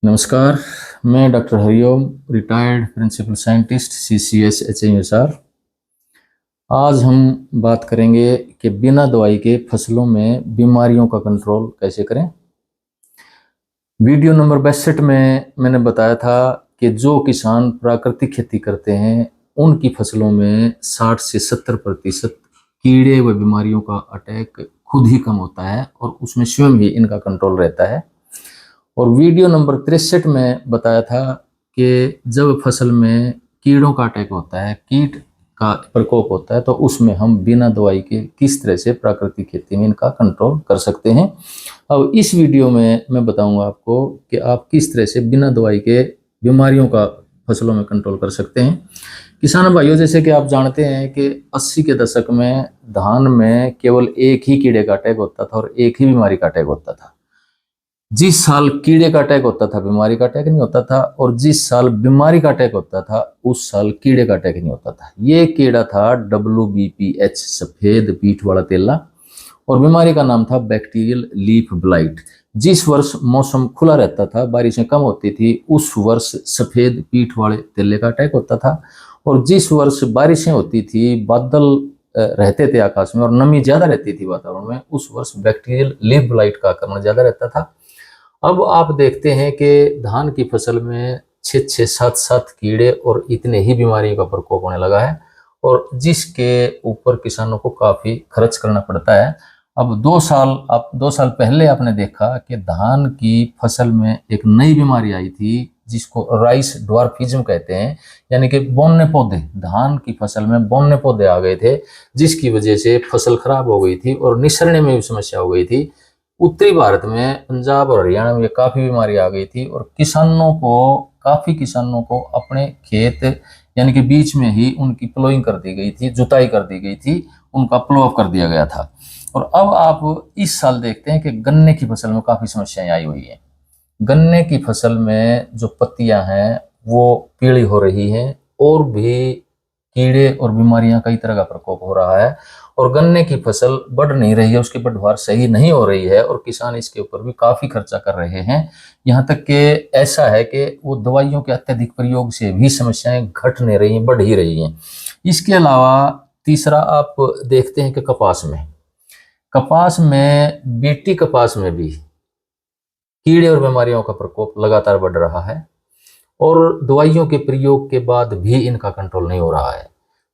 नमस्कार। मैं doctor Hariom, retired principal scientist CCS HMSR। आज हम बात करेंगे कि बिना दवाई के फसलों में बीमारियों का कंट्रोल कैसे करें। वीडियो नंबर 62 में मैंने बताया था कि जो किसान प्राकृतिक खेती करते हैं उनकी फसलों में 60 से 70% कीड़े व बीमारियों का अटैक खुद ही कम होता है और उसमें स्वयं ही इनका कंट्रोल रहता है। और वीडियो नंबर 63 में बताया था कि जब फसल में कीड़ों का अटैक होता है, कीट का प्रकोप होता है, तो उसमें हम बिना दवाई के किस तरह से प्राकृतिक खेती में इनका कंट्रोल कर सकते हैं। अब इस वीडियो में मैं बताऊंगा आपको कि आप किस तरह से बिना दवाई के बीमारियों का फसलों में कंट्रोल कर सकते हैं। किसान भाइयों, जैसे कि आप जानते हैं कि 80 के दशक में धान में केवल एक ही कीड़े का अटैक होता था और एक ही बीमारी का अटैक होता था। जिस साल कीड़े का अटैक होता था बीमारी का अटैक नहीं होता था, और जिस साल बीमारी का अटैक होता था उस साल कीड़े का अटैक नहीं होता था। ये कीड़ा था WBPH, सफेद पीठ वाला तेला, और बीमारी का नाम था बैक्टीरियल लीफ ब्लाइट। जिस वर्ष मौसम खुला रहता था, बारिशें कम होती थी, उस वर्ष सफेद पीठ वाले तेले का अटैक होता था। और जिस वर्ष बारिशें होती थी, बादल रहते थे आकाश में और नमी ज्यादा रहती थी वातावरण में, उस वर्ष बैक्टीरियल लीफ ब्लाइट का आक्रमण ज्यादा रहता था। अब आप देखते हैं कि धान की फसल में 6-6, 7-7 कीड़े और इतने ही बीमारियों का प्रकोप होने लगा है, और जिसके ऊपर किसानों को काफी खर्च करना पड़ता है। अब 2 साल पहले आपने देखा कि धान की फसल में एक नई बीमारी आई थी जिसको राइस ड्वार्फिज्म कहते हैं, यानी कि बौने पौधे, धान की फसल में बौने पौधे आ गए थे, जिसकी वजह से फसल खराब हो गई थी और निसरने में भी समस्या हो गई थी। उत्तरी भारत में पंजाब और हरियाणा में काफी बीमारी आ गई थी और काफी किसानों को अपने खेत यानी कि बीच में ही उनकी प्लोइंग कर दी गई थी, जुताई कर दी गई थी, उनका प्लो अप कर दिया गया था। और अब आप इस साल देखते हैं कि गन्ने की फसल में काफी समस्याएं आई हुई हैं। गन्ने की फसल में जो पत्तियां हैं वो पीली हो रही हैं, और भी कीड़े और बीमारियां कई तरह का प्रकोप हो रहा है, और गन्ने की फसल बढ़ नहीं रही है, उसकी बढ़वार सही नहीं हो रही है, और किसान इसके ऊपर भी काफी खर्चा कर रहे हैं। यहाँ तक कि ऐसा है कि वो दवाइयों के अत्यधिक प्रयोग से भी समस्याएं घट नहीं रही हैं, बढ़ ही रही हैं। इसके अलावा तीसरा आप देखते हैं कि कपास में बीटी कपास में भी कीड़े और बीमारियों का प्रकोप लगातार बढ़ रहा है, और दवाइयों के प्रयोग के बाद भी इनका कंट्रोल नहीं हो रहा है।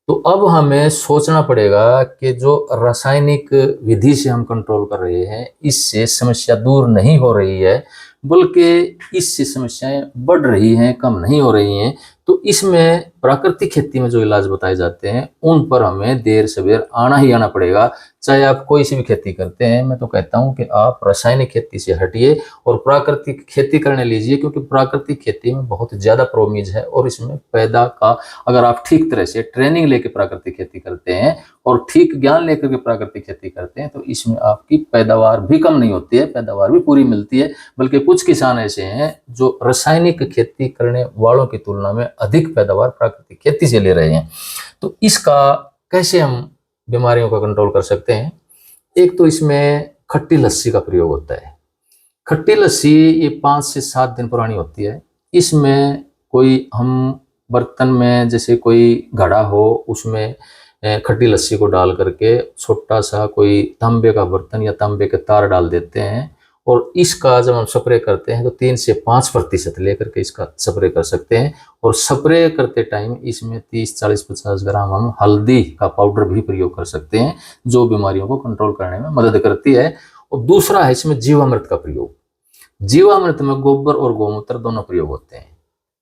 तो अब हमें सोचना पड़ेगा कि जो रासायनिक विधि से हम कंट्रोल कर रहे हैं, इससे समस्या दूर नहीं हो रही है, बल्कि इससे समस्याएं बढ़ रही हैं, कम नहीं हो रही हैं। तो इसमें प्राकृतिक खेती में जो इलाज बताए जाते हैं उन पर हमें देर सवेर आना ही आना पड़ेगा। चाहे आप कोई सी भी खेती करते हैं, मैं तो कहता हूं कि आप रासायनिक खेती से हटिए और प्राकृतिक खेती करने लीजिए, क्योंकि प्राकृतिक खेती में बहुत ज्यादा प्रोमीज है, और इसमें पैदा का अगर आप ठीक तरह से ट्रेनिंग लेके प्राकृतिक खेती करते हैं और ठीक ज्ञान लेकर के प्राकृतिक खेती करते हैं, तो इसमें आपकी पैदावार भी कम नहीं होती है, पैदावार भी पूरी मिलती है। बल्कि कुछ किसान ऐसे हैं जो रासायनिक खेती करने वालों की तुलना में अधिक पैदावार प्राकृतिक खेती से ले रहे हैं। तो इसका कैसे हम बीमारियों का कंट्रोल कर सकते हैं? एक तो इसमें खट्टी लस्सी का प्रयोग होता है। खट्टी लस्सी ये 5 से 7 दिन पुरानी होती है। इसमें कोई हम बर्तन में, जैसे कोई घड़ा हो, उसमें खट्टी लस्सी को डाल करके छोटा सा कोई तांबे का बर्तन या तांबे के तार डाल देते हैं, और इसका जब हम स्प्रे करते हैं तो 3 से 5% लेकर के इसका स्प्रे कर सकते हैं। और स्प्रे करते टाइम इसमें 30, 40, 50 ग्राम हम हल्दी का पाउडर भी प्रयोग कर सकते हैं, जो बीमारियों को कंट्रोल करने में मदद करती है। और दूसरा है इसमें जीवामृत का प्रयोग। जीवामृत में गोबर और गौमूत्र दोनों प्रयोग होते हैं,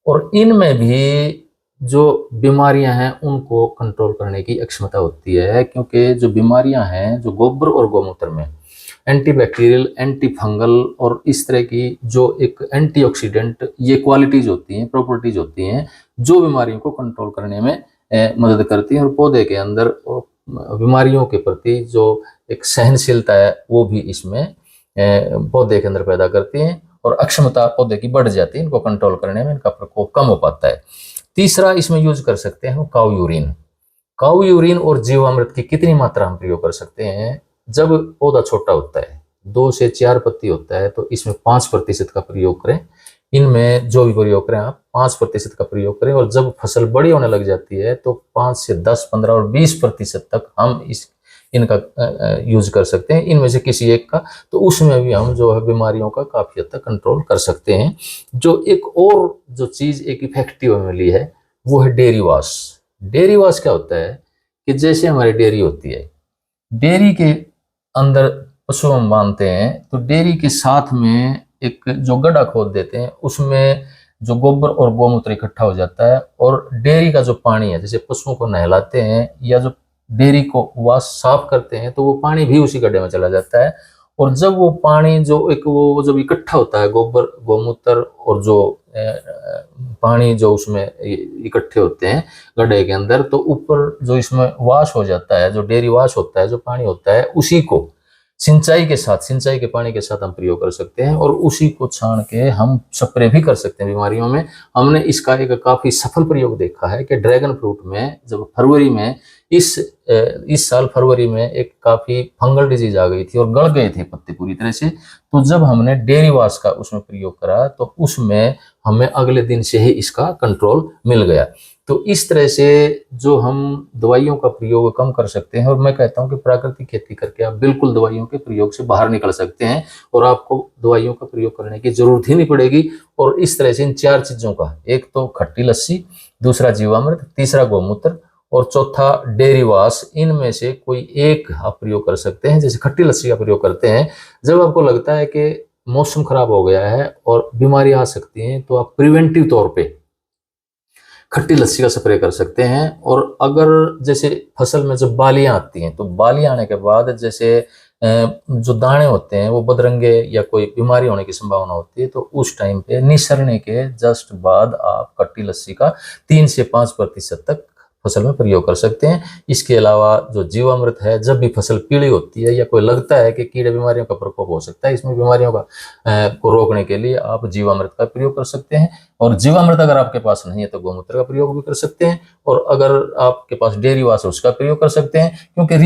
और इनमें भी जो बीमारियां हैं उनको कंट्रोल करने की क्षमता होती है, क्योंकि जो बीमारियां हैं, जो गोबर और गौमूत्र में एंटीबैक्टीरियल, एंटी फंगल और इस तरह की जो एक एंटीऑक्सीडेंट, ये क्वालिटीज होती हैं, प्रॉपर्टीज होती हैं, जो बीमारियों को कंट्रोल करने में मदद करती हैं। और पौधे के अंदर बीमारियों के प्रति जो एक सहनशीलता है वो भी इसमें पौधे के अंदर पैदा करती हैं, और अक्षमता पौधे की बढ़ जाती है, इनको कंट्रोल करने में इनका प्रकोप कम हो पाता है। तीसरा इसमें यूज कर सकते हैं काऊ यूरिन और जीवामृत की कितनी मात्रा हम प्रयोग कर सकते हैं? जब पौधा छोटा होता है, 2 से 4 पत्ती होता है, तो इसमें 5% का प्रयोग करें। इनमें जो भी प्रयोग करें आप 5% का प्रयोग करें, और जब फसल बड़ी होने लग जाती है तो 5 से 10, 15 और 20% तक हम इनका यूज कर सकते हैं, इनमें से किसी एक का। तो उसमें भी हम जो है बीमारियों का काफी हद तक कंट्रोल कर सकते हैं। जो एक और जो चीज एक इफेक्टिव मिली है वो है डेयरी वॉश। डेयरी वॉश क्या होता है कि जैसे हमारी डेयरी होती है, डेयरी के अंदर पशु हम बांधते हैं, तो डेयरी के साथ में एक जो गड्ढा खोद देते हैं, उसमें जो गोबर और गोमूत्र इकट्ठा हो जाता है, और डेयरी का जो पानी है, जैसे पशुओं को नहलाते हैं या जो डेयरी को वॉश साफ करते हैं, तो वो पानी भी उसी गड्ढे में चला जाता है। और जब वो पानी जो एक वो जब इकट्ठा होता है, गोबर गोमूत्र और जो पानी जो उसमें इकट्ठे होते हैं गड्ढे के अंदर, तो ऊपर जो इसमें वाश हो जाता है, जो डेयरी वाश होता है, जो पानी होता है, उसी को सिंचाई के साथ, सिंचाई के पानी के साथ हम प्रयोग कर सकते हैं, और उसी को छान के हम स्प्रे भी कर सकते हैं बीमारियों में। हमने इसका एक काफी सफल प्रयोग देखा है कि ड्रैगन फ्रूट में जब फरवरी में इस साल फरवरी में एक काफी फंगल डिजीज आ गई थी और गल गए थे पत्ते पूरी तरह से, तो जब हमने डेयरी वाश का उसमें प्रयोग करा तो उसमें हमें अगले दिन से ही इसका कंट्रोल मिल गया। तो इस तरह से जो हम दवाइयों का प्रयोग कम कर सकते हैं, और मैं कहता हूं कि प्राकृतिक खेती करके आप बिल्कुल दवाइयों के प्रयोग से बाहर निकल सकते हैं, और आपको दवाइयों का प्रयोग करने की जरूरत ही नहीं पड़ेगी। और इस तरह से इन 4 चीजों का, एक तो खट्टी लस्सी, दूसरा जीवामृत, तीसरा गोमूत्र, और चौथा डेयरी वॉश, इनमें से कोई एक आप प्रयोग कर सकते हैं। जैसे खट्टी लस्सी का प्रयोग करते हैं, जब आपको लगता है कि मौसम खराब हो गया है और बीमारी आ सकती है, तो आप प्रिवेंटिव तौर पे खट्टी लस्सी का स्प्रे कर सकते हैं। और अगर जैसे फसल में जब बालियां आती हैं, तो बालियां आने के बाद जैसे जो दाने होते हैं वो बदरंगे या कोई बीमारी होने की संभावना होती है, तो उस टाइम पे निसरने के जस्ट बाद आप खट्टी लस्सी का 3 से 5% तक फसल में प्रयोग कर सकते हैं। इसके अलावा जो जीवामृत है, जब भी फसल पीली होती है या कोई लगता है कि कीड़े बीमारियों का प्रकोप हो सकता है, इसमें बीमारियों का को रोकने के लिए आप जीवामृत का प्रयोग कर सकते हैं। और जीवामृत अगर आपके पास नहीं है तो गोमूत्र का प्रयोग भी कर सकते हैं, और अगर आपके पास डेयरी वॉश है उसका प्रयोग कर सकते हैं। क्योंकि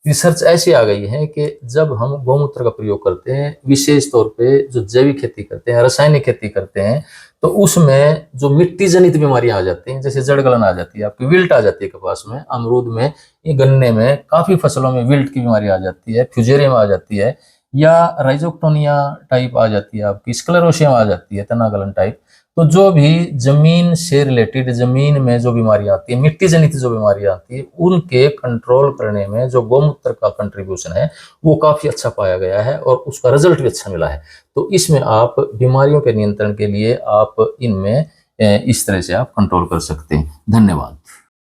रिसर्च ऐसी आ गई है कि जब हम गोमूत्र का प्रयोग करते हैं, विशेष तौर पे जो जैविक खेती करते हैं, रासायनिक खेती करते हैं, तो उसमें जो मिट्टी जनित बीमारियां आ जाती हैं, जैसे जड़ गलन आ जाती है, आपकी विल्ट आ जाती है कपास में, अमरूद में, ये गन्ने में, काफी फसलों में विल्ट की बीमारी आ जाती है, फ्यूजेरियम आ जाती है, या राइजोक्टोनिया टाइप आ जाती है, आपकी स्क्लेरोशियम आ जाती है, तना गलन टाइप। तो जो भी जमीन से रिलेटेड, जमीन में जो बीमारी आती है, मिट्टी जनित जो बीमारी आती है, उनके कंट्रोल करने में जो गोमूत्र का कंट्रीब्यूशन है वो काफी अच्छा पाया गया है, और उसका रिजल्ट भी अच्छा मिला है। तो इसमें आप बीमारियों के नियंत्रण के लिए आप इनमें इस तरह से आप कंट्रोल कर सकते हैं। धन्यवाद।